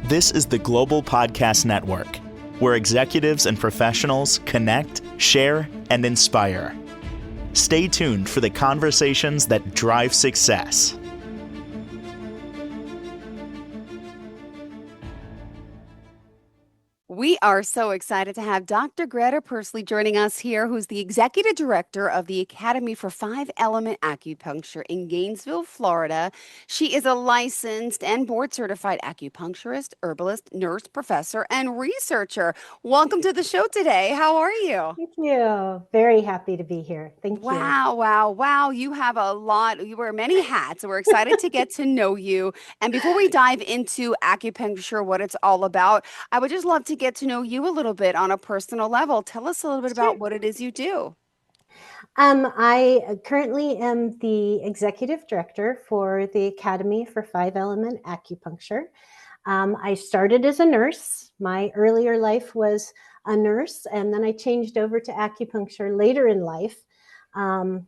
This is the Global Podcast Network, where executives and professionals connect, share, and inspire. Stay tuned for the conversations that drive success. We are so excited to have Dr. Greta Pursley joining us here, who's the Executive Director of the Academy for Five Element Acupuncture in Gainesville, Florida. She is a licensed and board-certified acupuncturist, herbalist, nurse, professor, and researcher. Welcome to the show today. How are you? Thank you. Very happy to be here. Thank you. Wow. You have a lot. You wear many hats. We're excited to get to know you. And before we dive into acupuncture, what it's all about, I would just love to get to know you a little bit on a personal level. Tell us a little bit about what it is you do. I currently am the executive director for the Academy for Five Element Acupuncture. I started as a nurse. My earlier life was a nurse, and then I changed over to acupuncture later in life. Who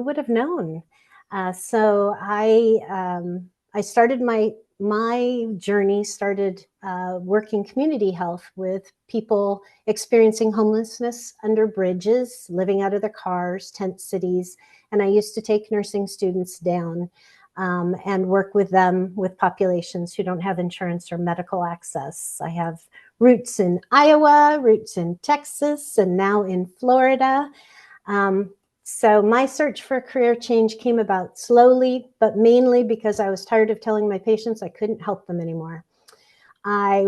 would have known? So I started my journey started working community health with people experiencing homelessness under bridges, living out of their cars, tent cities. And I used to take nursing students down and work with them with populations who don't have insurance or medical access. I have roots in Iowa, roots in Texas, and now in Florida. So my search for a career change came about slowly, but mainly because I was tired of telling my patients I couldn't help them anymore. I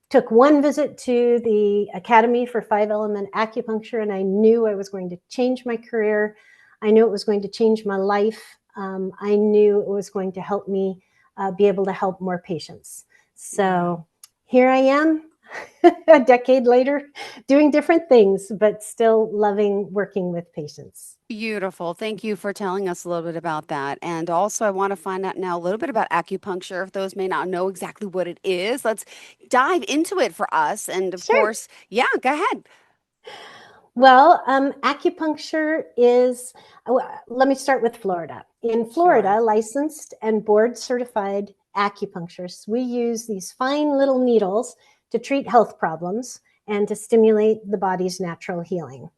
took one visit to the Academy for Five Element Acupuncture, and I knew I was going to change my career. I knew it was going to change my life. I knew it was going to help me be able to help more patients. So here I am. A decade later, doing different things, but still loving working with patients. Beautiful. Thank you for telling us a little bit about that. And also, I want to find out now a little bit about acupuncture. If those may not know exactly what it is, let's dive into it for us. And of course, go ahead. Well, acupuncture is, let me start with Florida. In Florida, licensed and board certified acupuncturists, we use these fine little needles to treat health problems and to stimulate the body's natural healing.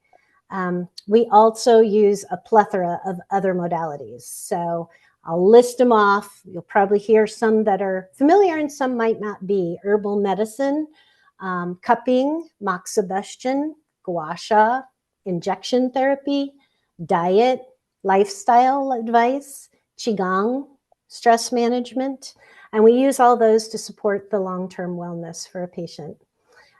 We also use a plethora of other modalities. So I'll list them off. You'll probably hear some that are familiar and some might not be. Herbal medicine, cupping, moxibustion, gua sha, injection therapy, diet, lifestyle advice, qigong, stress management. And we use all those to support the long-term wellness for a patient.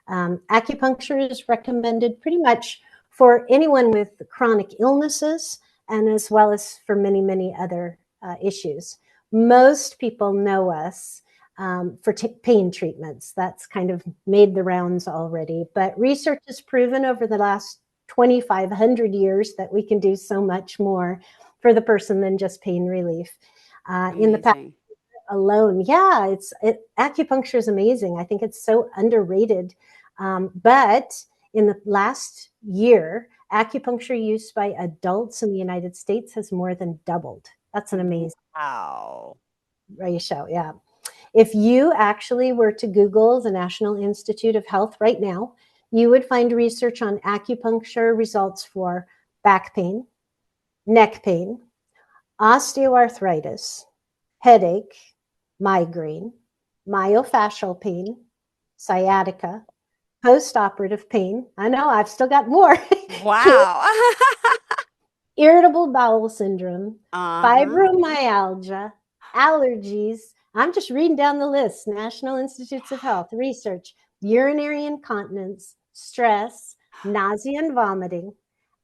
Acupuncture is recommended pretty much for anyone with chronic illnesses and as well as for many, many other issues. Most people know us for pain treatments. That's kind of made the rounds already. But research has proven over the last 2,500 years that we can do so much more for the person than just pain relief. In the past alone, acupuncture is amazing. I think it's so underrated. But in the last year, acupuncture use by adults in the United States has more than doubled. That's an amazing ratio. Yeah. If you actually were to Google the National Institute of Health right now, you would find research on acupuncture results for back pain, neck pain, osteoarthritis, headache, migraine, myofascial pain, sciatica, post-operative pain. I know, I've still got more. Wow. Irritable bowel syndrome, fibromyalgia, allergies. I'm just reading down the list. National Institutes of Health, research, urinary incontinence, stress, nausea and vomiting,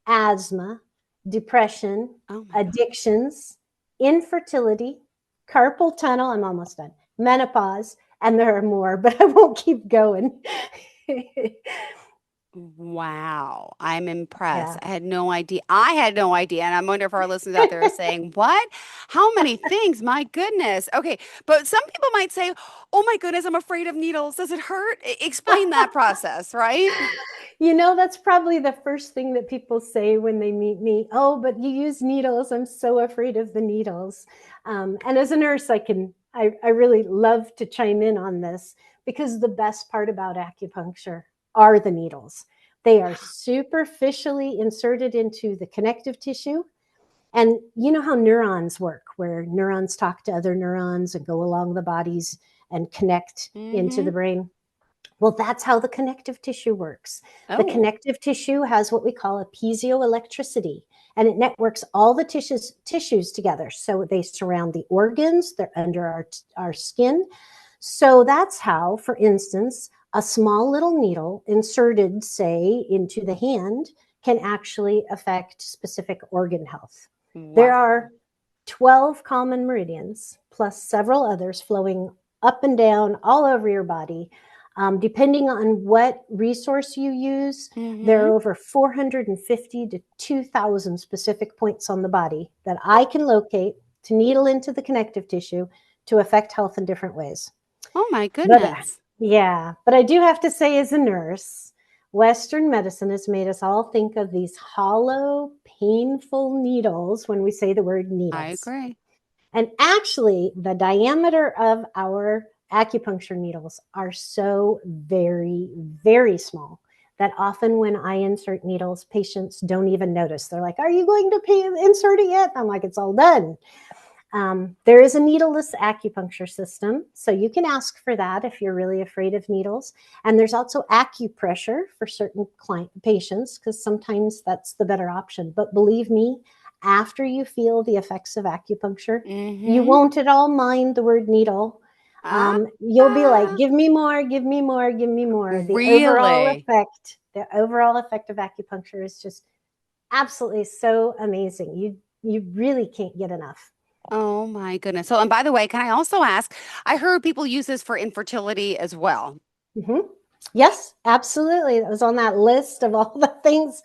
asthma, depression, addictions, infertility, carpal tunnel, I'm almost done, menopause, and there are more, but I won't keep going. Wow. I'm impressed. I had no idea. And I wonder if our listeners out there are saying, what? How many things? My goodness. Okay. But some people might say, oh my goodness, I'm afraid of needles. Does it hurt? Explain that process, right? You know, that's probably the first thing that people say when they meet me. Oh, but you use needles. I'm so afraid of the needles. And as a nurse, I can I really love to chime in on this because the best part about acupuncture are the needles. They are superficially inserted into the connective tissue. And you know how neurons work, where neurons talk to other neurons and go along the bodies and connect into the brain. Well, that's how the connective tissue works. The Oh, connective tissue has what we call a piezoelectricity, and it networks all the tissues together. So they surround the organs, they're under our skin. So that's how, for instance, a small little needle inserted, say, into the hand can actually affect specific organ health. There wow. are 12 common meridians, plus several others flowing up and down all over your body. Depending on what resource you use, there Mm-hmm. are over 450 to 2,000 specific points on the body that I can locate to needle into the connective tissue to affect health in different ways. Oh my But goodness. yeah, but I do have to say, as a nurse, Western medicine has made us all think of these hollow, painful needles when we say the word I needles. agree. And actually, the diameter of our acupuncture needles are so very, very small that often when I insert needles, patients don't even notice. They're like, "Are you going to be inserting it?" I'm like, "It's all done." There is a needleless acupuncture system, so you can ask for that if you're really afraid of needles. And there's also acupressure for certain patients, because sometimes that's the better option. But believe me, after you feel the effects of acupuncture, you Mm-hmm. won't at all mind the word needle. Ah, You'll be like, "Give me more, give me more, give me more." really? The overall effect of acupuncture is just absolutely so amazing. You really can't get enough. Oh my goodness. So, and by the way, can I also ask? I heard people use this for infertility as well. Mhm. Yes, absolutely. That was on that list of all the things.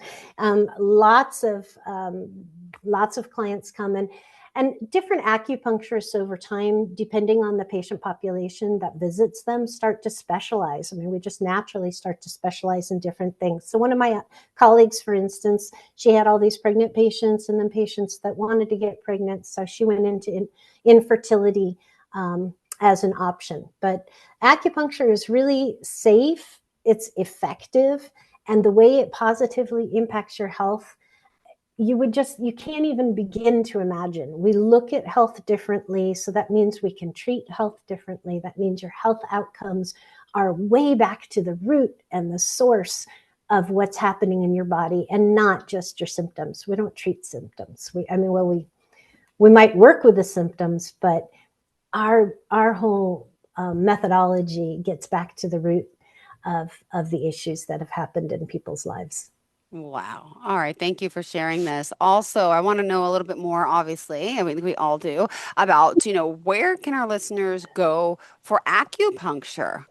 Lots of clients come in, and different acupuncturists over time, depending on the patient population that visits them, start to specialize. I mean, we just naturally start to specialize in different things. So one of my colleagues, for instance, she had all these pregnant patients and then patients that wanted to get pregnant. So she went into infertility as an option. But acupuncture is really safe, it's effective, and the way it positively impacts your health, you can't even begin to imagine. We look at health differently, so that means we can treat health differently. That means your health outcomes are way back to the root and the source of what's happening in your body, and not just your symptoms. We don't treat symptoms. We might work with the symptoms, but our whole methodology gets back to the root of the issues that have happened in people's lives. Wow. All right. Thank you for sharing this. Also, I want to know a little bit more, obviously, I mean, we all do, about, where can our listeners go for acupuncture?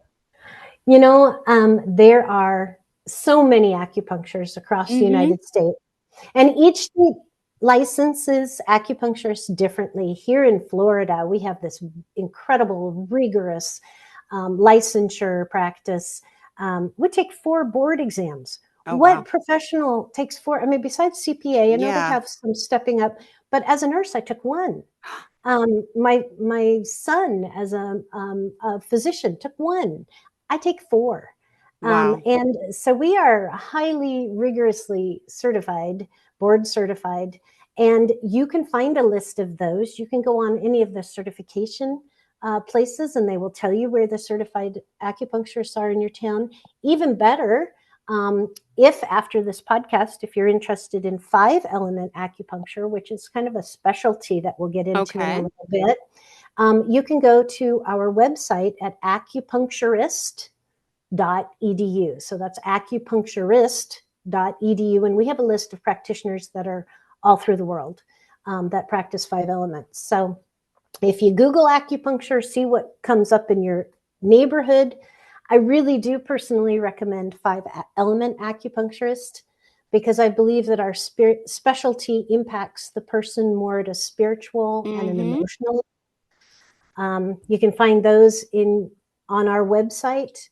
There are so many acupuncturists across the Mm-hmm. United States, and each state licenses acupuncturists differently. Here in Florida, we have this incredible, rigorous licensure practice. We take 4 board exams. Oh, What wow. professional takes 4? I mean, besides CPA, I know they Yeah. have some stepping up, but as a nurse, I took 1. My son, as a physician, took 1. I take 4. Wow. And so we are highly rigorously certified, board certified, and you can find a list of those. You can go on any of the certification places, and they will tell you where the certified acupuncturists are in your town. Even better, if after this podcast, if you're interested in 5-element acupuncture, which is kind of a specialty that we'll get into in a Okay. little bit, you can go to our website at acupuncturist.edu. So that's acupuncturist.edu. And we have a list of practitioners that are all through the world that practice 5 elements. So if you Google acupuncture, see what comes up in your neighborhood. I really do personally recommend 5-element acupuncturist, because I believe that our spirit specialty impacts the person more at a spiritual and an Mm-hmm. emotional. You can find those on our website.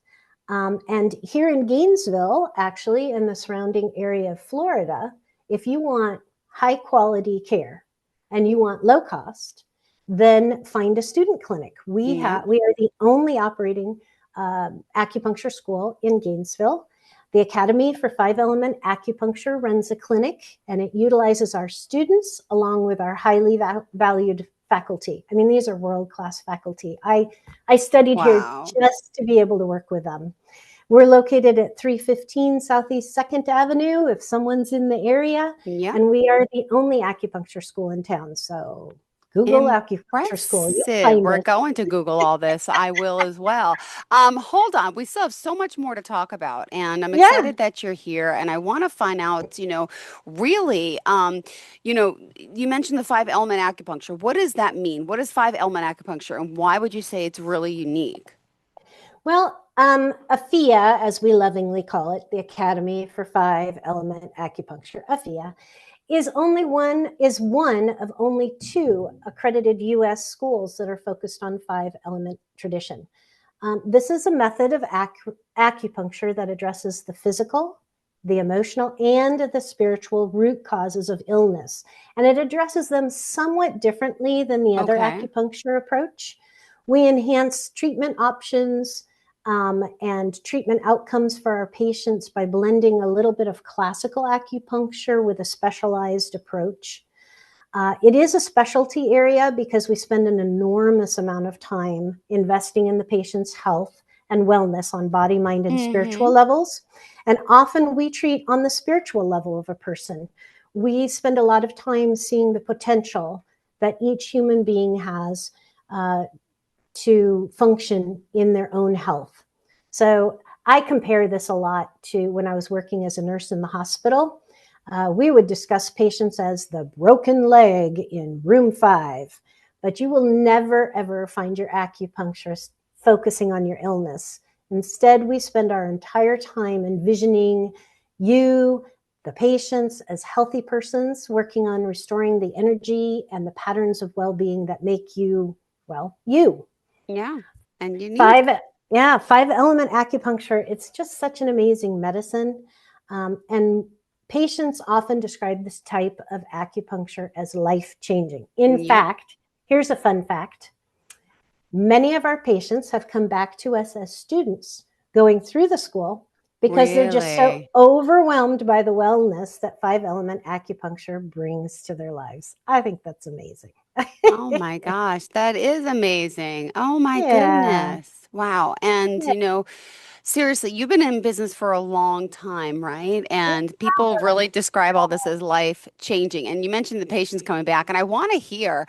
And here in Gainesville, actually, in the surrounding area of Florida, if you want high quality care and you want low cost, then find a student clinic. We Yeah. are the only operating acupuncture school in Gainesville. The Academy for Five Element Acupuncture runs a clinic, and it utilizes our students along with our highly valued faculty. I mean, these are world-class faculty. I studied here Wow. just to be able to work with them. We're located at 315 Southeast 2nd Avenue if someone's in the area, Yeah. and we are the only acupuncture school in town. So Google acupuncture school, you'll Impressive. find We're us. going to Google all this. I will as well. Hold on. We still have so much more to talk about, and I'm Yeah. excited that you're here. And I want to find out, really, you mentioned the five element acupuncture. What does that mean? What is five element acupuncture, and why would you say it's really unique? Well, AFIA, as we lovingly call it, the Academy for Five Element Acupuncture, AFIA, is one of only two accredited U.S. schools that are focused on five element tradition. This is a method of acupuncture that addresses the physical, the emotional, and the spiritual root causes of illness. And it addresses them somewhat differently than the other Okay. acupuncture approach. We enhance treatment options and treatment outcomes for our patients by blending a little bit of classical acupuncture with a specialized approach. It is a specialty area because we spend an enormous amount of time investing in the patient's health and wellness on body, mind, and spiritual levels. And often we treat on the spiritual level of a person. We spend a lot of time seeing the potential that each human being has to function in their own health. So I compare this a lot to when I was working as a nurse in the hospital. We would discuss patients as the broken leg in room 5, but you will never, ever find your acupuncturist focusing on your illness. Instead, we spend our entire time envisioning you, the patients, as healthy persons, working on restoring the energy and the patterns of well-being that make you, well, you. Yeah. And unique. Five element acupuncture, it's just such an amazing medicine. And patients often describe this type of acupuncture as life-changing. In Yeah. fact, here's a fun fact. Many of our patients have come back to us as students going through the school because they're just so Really. overwhelmed by the wellness that five element acupuncture brings to their lives. I think that's amazing. Oh my gosh, that is amazing. Oh my Yeah. goodness. Wow. And, Yeah. seriously, you've been in business for a long time, right? And people really describe all this as life changing. And you mentioned the patients coming back, and I want to hear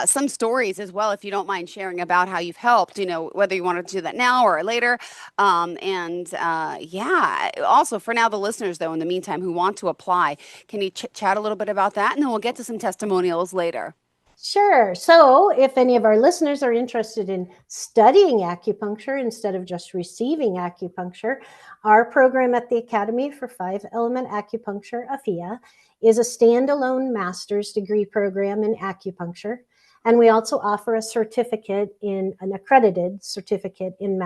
some stories as well, if you don't mind sharing about how you've helped, whether you want to do that now or later. Yeah, also for now, the listeners, though, in the meantime, who want to apply, can you chat a little bit about that? And then we'll get to some testimonials later. Sure. So, if any of our listeners are interested in studying acupuncture instead of just receiving acupuncture, our program at the Academy for Five Element Acupuncture, AFIA, is a standalone master's degree program in acupuncture. And we also offer a certificate an accredited certificate in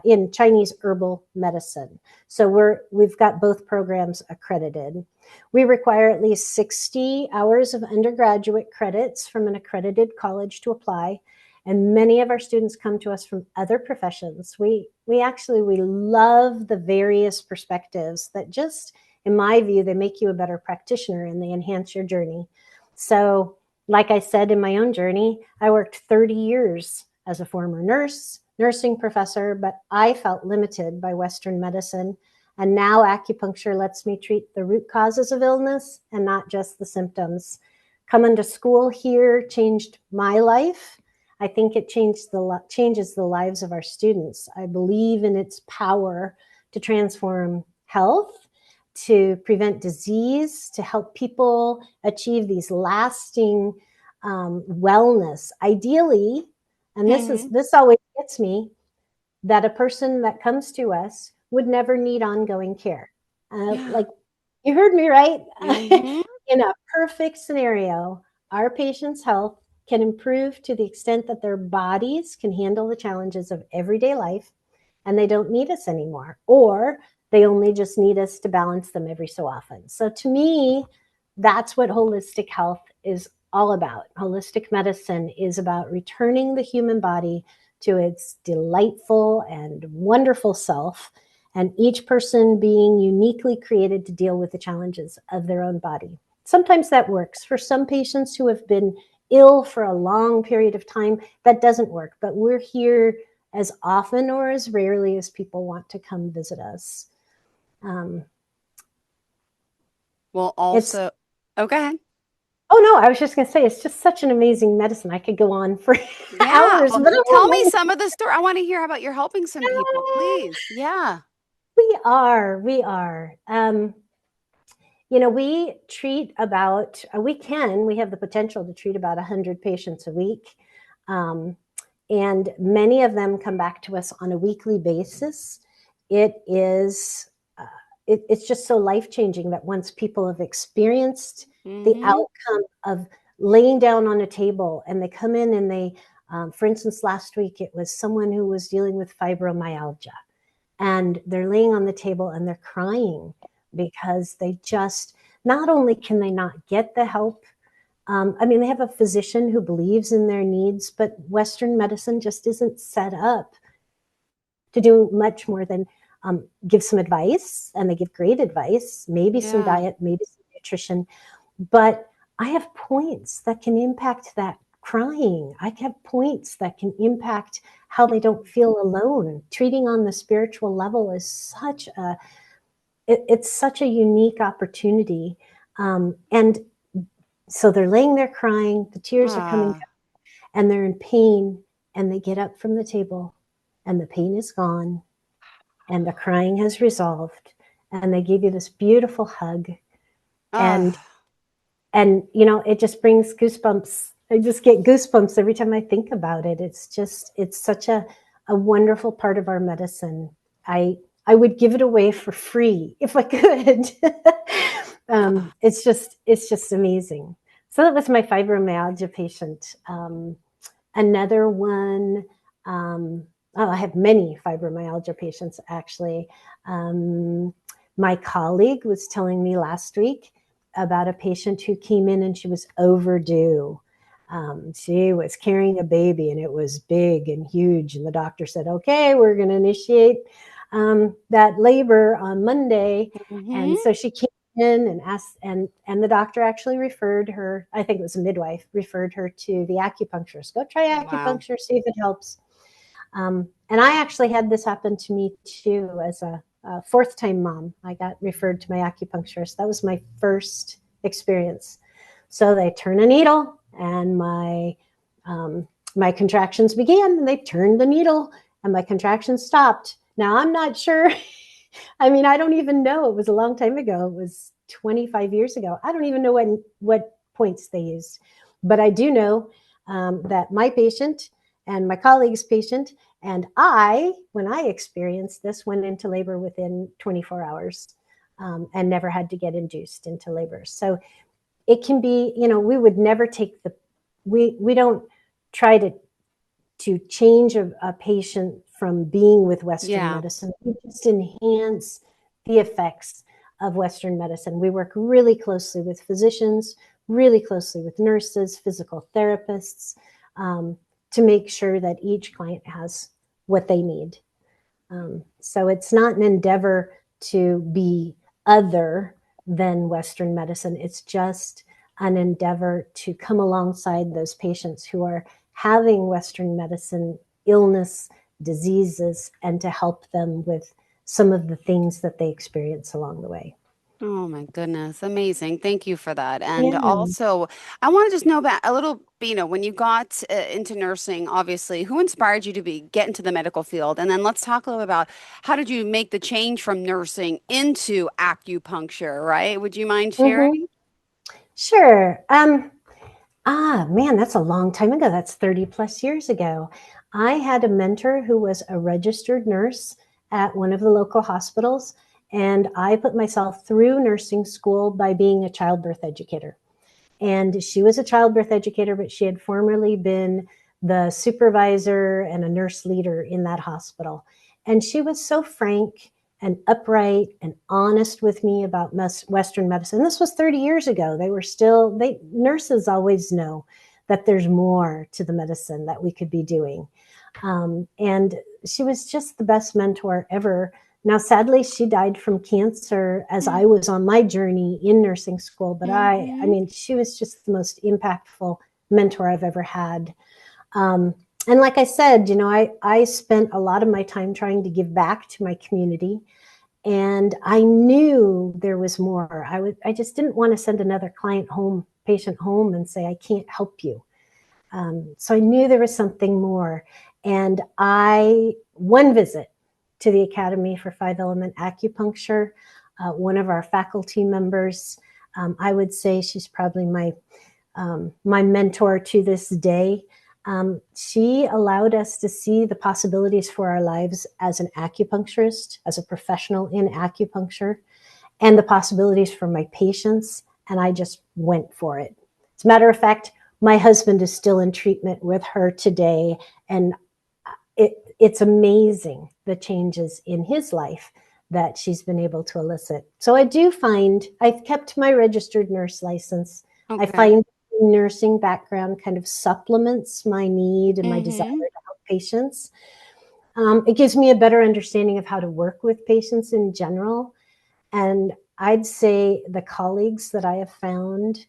in Chinese herbal medicine. So we've got both programs accredited. We require at least 60 hours of undergraduate credits from an accredited college to apply. And many of our students come to us from other professions. We love the various perspectives that just, in my view, they make you a better practitioner and they enhance your journey. So, like I said, in my own journey, I worked 30 years as a former nursing professor, but I felt limited by Western medicine. And now acupuncture lets me treat the root causes of illness and not just the symptoms. Coming to school here changed my life. I think it changes the lives of our students. I believe in its power to transform health, to prevent disease, to help people achieve these lasting wellness. Ideally, and this always gets me, that a person that comes to us would never need ongoing care. Yeah. Like you heard me right. Hmm. In a perfect scenario, our patients' health can improve to the extent that their bodies can handle the challenges of everyday life and they don't need us anymore, or they only just need us to balance them every so often. So to me, that's what holistic health is all about. Holistic medicine is about returning the human body to its delightful and wonderful self, and each person being uniquely created to deal with the challenges of their own body. Sometimes that works. For some patients who have been ill for a long period of time, that doesn't work, but we're here as often or as rarely as people want to come visit us. Well, also, oh, go ahead. Oh, no, I was just going to say, it's just such an amazing medicine. I could go on for Yeah. hours. Well, But tell me some of the story. I want to hear how about you're helping some people, please. Yeah. We are. We treat about, we have the potential to treat about 100 patients a week. And many of them come back to us on a weekly basis. It's just so life-changing that once people have experienced the outcome of laying down on a table and they come in and they, for instance, last week, it was someone who was dealing with fibromyalgia, and they're laying on the table and they're crying because they just, not only can they not get the help, they have a physician who believes in their needs, but Western medicine just isn't set up to do much more than give some advice, and they give great advice, maybe some diet, maybe some nutrition. But I have points that can impact that crying. I have points that can impact how they don't feel alone. Treating on the spiritual level is it's such a unique opportunity. And so they're laying there crying, the tears are coming down, and they're in pain, and they get up from the table and the pain is gone and the crying has resolved, and they give you this beautiful hug. And it just brings goosebumps. I just get goosebumps every time I think about it. It's such a wonderful part of our medicine. I would give it away for free if I could. It's just amazing. So that was my fibromyalgia patient. Another one, I have many fibromyalgia patients, actually. My colleague was telling me last week about a patient who came in and she was overdue. She was carrying a baby and it was big and huge. And the doctor said, okay, we're going to initiate that labor on Monday. And so she came in and asked, and the doctor actually referred her, I think it was a midwife, referred her to the acupuncturist. Go try acupuncture, see if it helps. And I actually had this happen to me too as a fourth time mom. I got referred to my acupuncturist. That was my first experience. So they turn a needle and my contractions began, and they turned the needle and my contractions stopped. Now I'm not sure. I don't even know. It was a long time ago. It was 25 years ago. I don't even know what points they used, but I do know that my patient and my colleague's patient and I, when I experienced this, went into labor within 24 hours and never had to get induced into labor. So it can be, we would never take we don't try to change a patient from being with Western medicine. We just enhance the effects of Western medicine. We work really closely with physicians, really closely with nurses, physical therapists, to make sure that each client has what they need. So it's not an endeavor to be other than Western medicine. It's just an endeavor to come alongside those patients who are having Western medicine illness, diseases, and to help them with some of the things that they experience along the way. Oh my goodness. Amazing. Thank you for that. And also, I want to just know about a little, when you got into nursing, obviously, who inspired you to get into the medical field? And then let's talk a little about how did you make the change from nursing into acupuncture, right? Would you mind sharing? Sure. Man, that's a long time ago. That's 30 plus years ago. I had a mentor who was a registered nurse at one of the local hospitals. And I put myself through nursing school by being a childbirth educator. And she was a childbirth educator, but she had formerly been the supervisor and a nurse leader in that hospital. And she was so frank and upright and honest with me about Western medicine. This was 30 years ago. Nurses always know that there's more to the medicine that we could be doing. And she was just the best mentor ever. Now, sadly, she died from cancer as I was on my journey in nursing school. But I mean, she was just the most impactful mentor I've ever had. And like I said, I spent a lot of my time trying to give back to my community. And I knew there was more. I just didn't want to send another patient home and say, I can't help you. So I knew there was something more. And one visit to the Academy for 5-Element Acupuncture, one of our faculty members, I would say she's probably my mentor to this day. She allowed us to see the possibilities for our lives as an acupuncturist, as a professional in acupuncture, and the possibilities for my patients. And I just went for it. As a matter of fact, my husband is still in treatment with her today. And it's amazing the changes in his life that she's been able to elicit. So I do find I've kept my registered nurse license. Okay. I find nursing background kind of supplements my need and my desire to help patients. It gives me a better understanding of how to work with patients in general. And I'd say the colleagues that I have found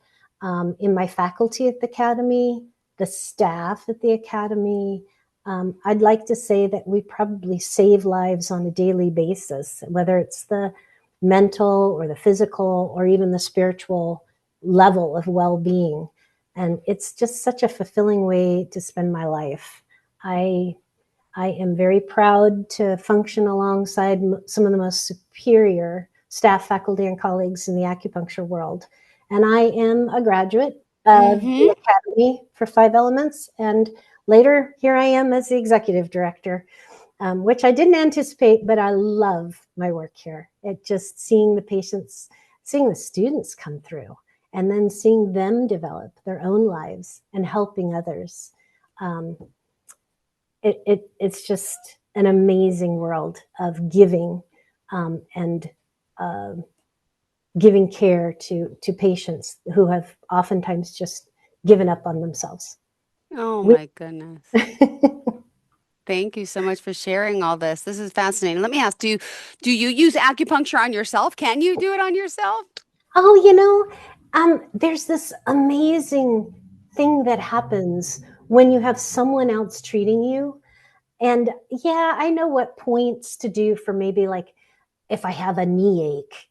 in my faculty at the Academy, the staff at the Academy, I'd like to say that we probably save lives on a daily basis, whether it's the mental or the physical or even the spiritual level of well-being. And it's just such a fulfilling way to spend my life. I am very proud to function alongside some of the most superior staff, faculty, and colleagues in the acupuncture world. And I am a graduate of the Academy for 5 Elements. And later, here I am as the executive director, which I didn't anticipate, but I love my work here. It just seeing the patients, seeing the students come through, and then seeing them develop their own lives and helping others. It's just an amazing world of giving and giving care to patients who have oftentimes just given up on themselves. Oh my goodness. Thank you so much for sharing all this. This is fascinating. Let me ask, do you use acupuncture on yourself? Can you do it on yourself? Oh, there's this amazing thing that happens when you have someone else treating you. And yeah, I know what points to do for maybe like if I have a knee ache,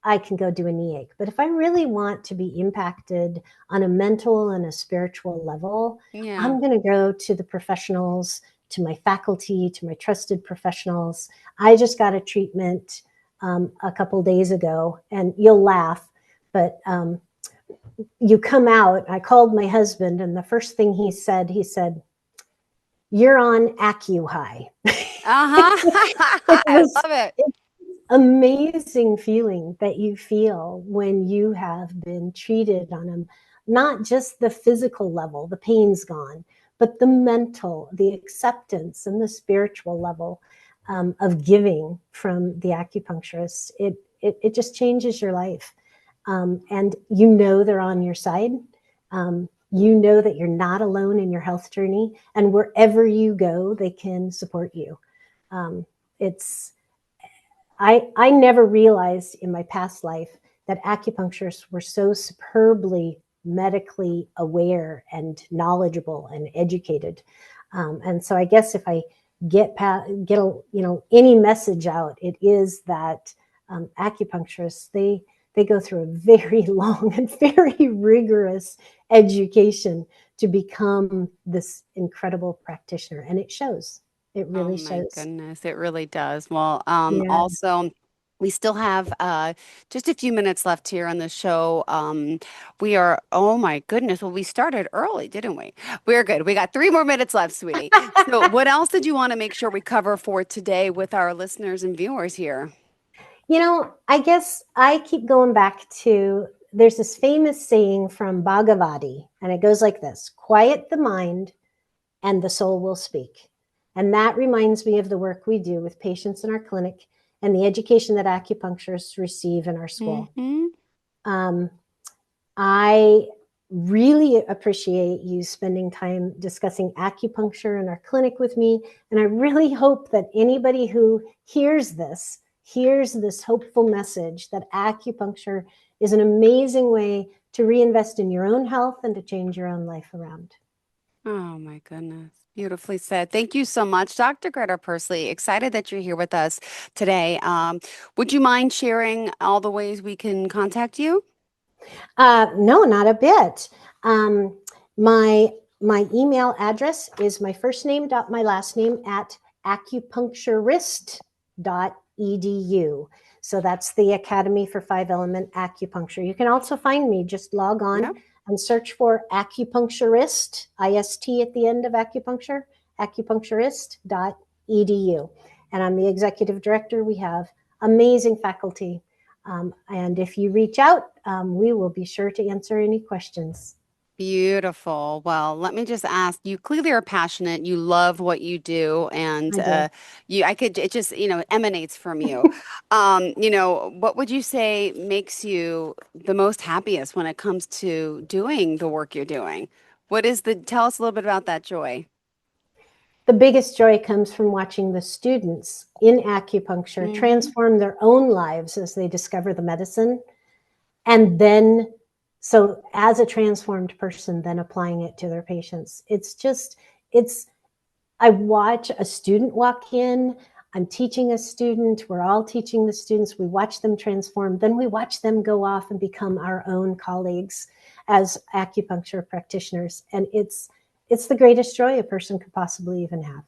I can go do a knee ache. But if I really want to be impacted on a mental and a spiritual level, I'm going to go to the professionals, to my faculty, to my trusted professionals. I just got a treatment a couple days ago, and you'll laugh, but you come out. I called my husband, and the first thing he said, "You're on Acu-High." I love it. It's amazing feeling that you feel when you have been treated on not just the physical level, the pain's gone, but the mental, the acceptance, and the spiritual level of giving from the acupuncturist. It just changes your life. And they're on your side. You know that you're not alone in your health journey, and wherever you go, they can support you. I never realized in my past life that acupuncturists were so superbly medically aware and knowledgeable and educated. And so I guess if I get any message out, it is that acupuncturists, they go through a very long and very rigorous education to become this incredible practitioner. And it shows. It really shows. Oh my goodness, it really does. Well, also, we still have just a few minutes left here on the show. Oh my goodness. Well, we started early, didn't we? We're good. We got 3 more minutes left, sweetie. So what else did you want to make sure we cover for today with our listeners and viewers here? I guess I keep going back to, there's this famous saying from Bhagavati, and it goes like this: quiet the mind and the soul will speak. And that reminds me of the work we do with patients in our clinic and the education that acupuncturists receive in our school. I really appreciate you spending time discussing acupuncture in our clinic with me. And I really hope that anybody who hears this hopeful message that acupuncture is an amazing way to reinvest in your own health and to change your own life around. Oh my goodness. Beautifully said. Thank you so much, Dr. Greta Pursley. Excited that you're here with us today. Would you mind sharing all the ways we can contact you? No, not a bit. My email address is my first name dot my last name at acupuncturist.edu. So that's the Academy for 5-Element Acupuncture. You can also find me, just log on and search for acupuncturist, IST at the end of acupuncture, acupuncturist.edu. And I'm the executive director. We have amazing faculty. And if you reach out, we will be sure to answer any questions. Beautiful. Well, let me just ask, you clearly are passionate. You love what you do, and it just, emanates from you. What would you say makes you the most happiest when it comes to doing the work you're doing? Tell us a little bit about that joy. The biggest joy comes from watching the students in acupuncture transform their own lives as they discover the medicine. And then, so as a transformed person, then applying it to their patients. I watch a student walk in, I'm teaching a student, we're all teaching the students, we watch them transform, then we watch them go off and become our own colleagues as acupuncture practitioners. And it's the greatest joy a person could possibly even have.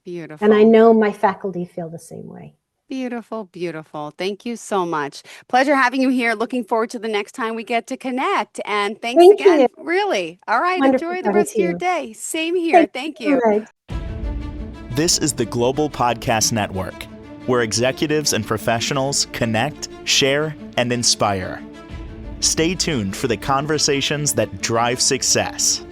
Beautiful. And I know my faculty feel the same way. Beautiful, beautiful. Thank you so much. Pleasure having you here. Looking forward to the next time we get to connect. And thanks again. You. Really. All right. Wonderful enjoy the rest of your day. Same here. Thank you. Right. This is the Global Podcast Network, where executives and professionals connect, share, and inspire. Stay tuned for the conversations that drive success.